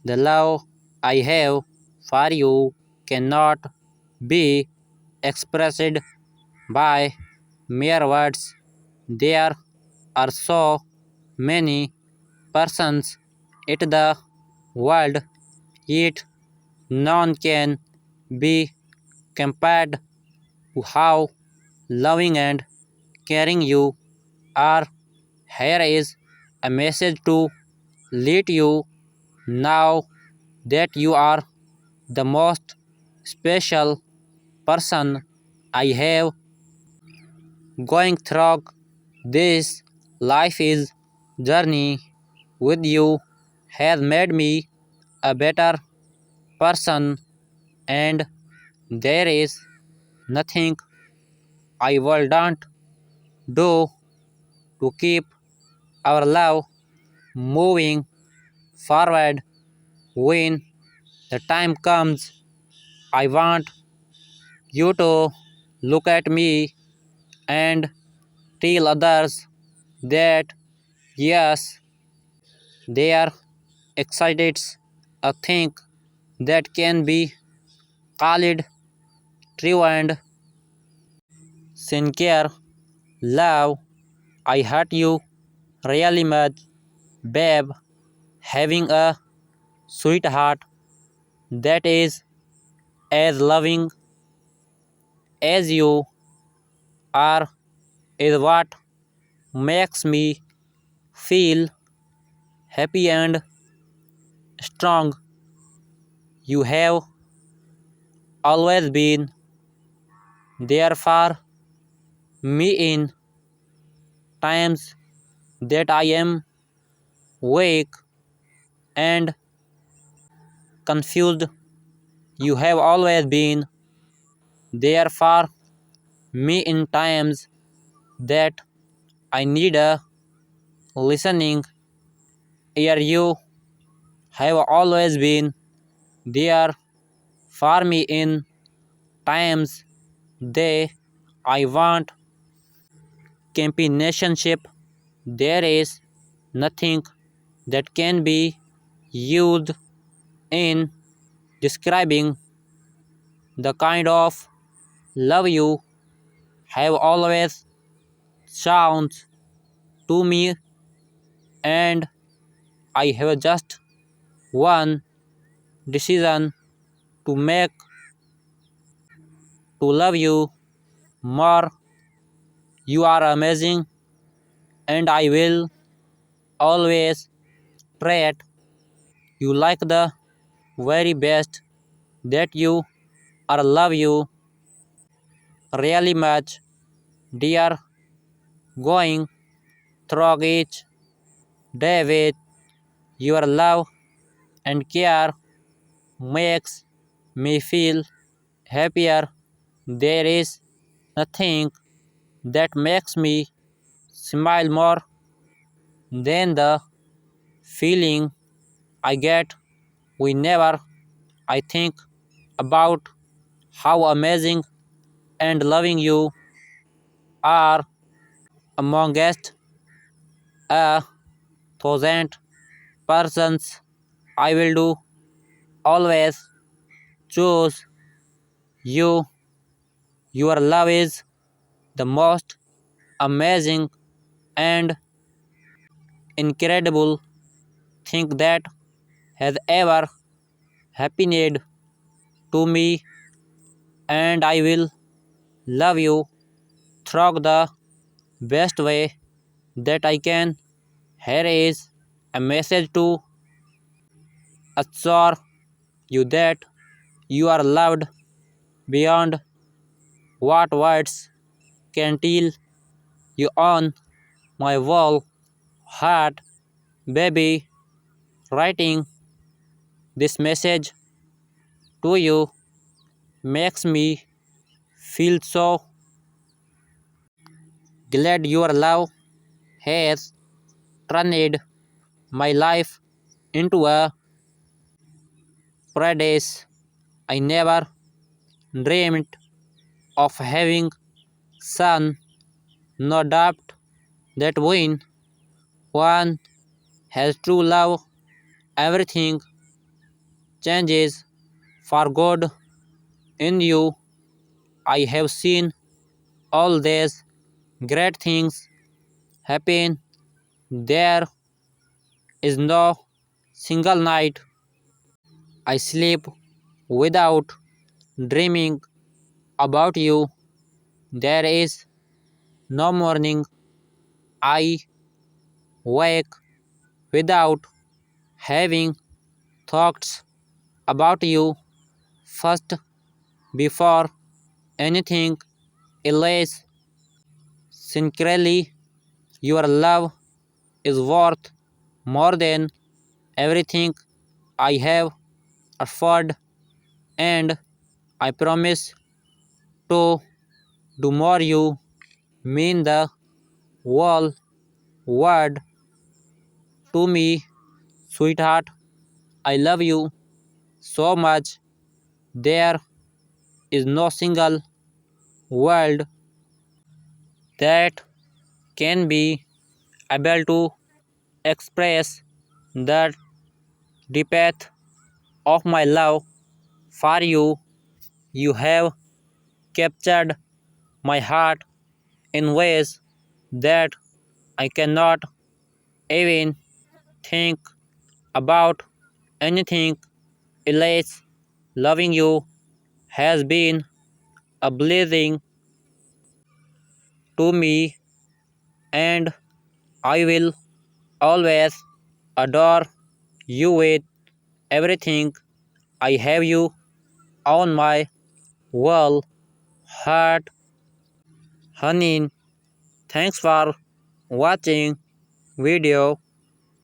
The love I have for you cannot be expressed by mere words. There are so many persons in the world, yet none can be compared to how loving and caring you are. Here is a message to let you know that you are the most special person I have. Going through this life is journey with you has made me a better person, and there is nothing I wouldn't do to keep our love moving forward. When the time comes, I want you to look at me and tell others that yes, they are excited. A thing that can be called true and sincere love. I hurt you really much, babe. Having a sweetheart that is as loving as you are is what makes me feel happy and strong. You have always been there for me in times that I am weak and confused. You have always been there for me in times that I need a listening ear. You have always been there for me in times that I want companionship. There is nothing that can be used in describing the kind of love you have always shown to me, and I have just one decision to make: to love you more. You are amazing, and I will always treat you like the very best. That you are love you really much, dear. Going through each day with your love and care makes me feel happier. There is nothing that makes me smile more than the feeling I get whenever I think about how amazing and loving you are. Amongst a thousand persons, I will do always choose you. Your love is the most amazing and incredible thing that has ever happened to me, and I will love you through the best way that I can. Here is a message to assure you that you are loved beyond what words can tell. You on my wall heart, baby. Writing this message to you makes me feel so glad. Your love has turned my life into a paradise. I never dreamed of having son. No doubt that when one has true love, everything changes for good in you. I have seen all these great things happen. There is no single night I sleep without dreaming about you. There is no morning I wake without having thoughts about you first before anything else. Sincerely, your love is worth more than everything I have offered, and I promise to do more. You mean the whole world to me, sweetheart. I love you so much. There is no single word that can be able to express the depth of my love for you. You have captured my heart in ways that I cannot even think about anything else. Loving you has been a blessing to me, and I will always adore you with everything I have. You on my whole heart, honey. Thanks for watching video.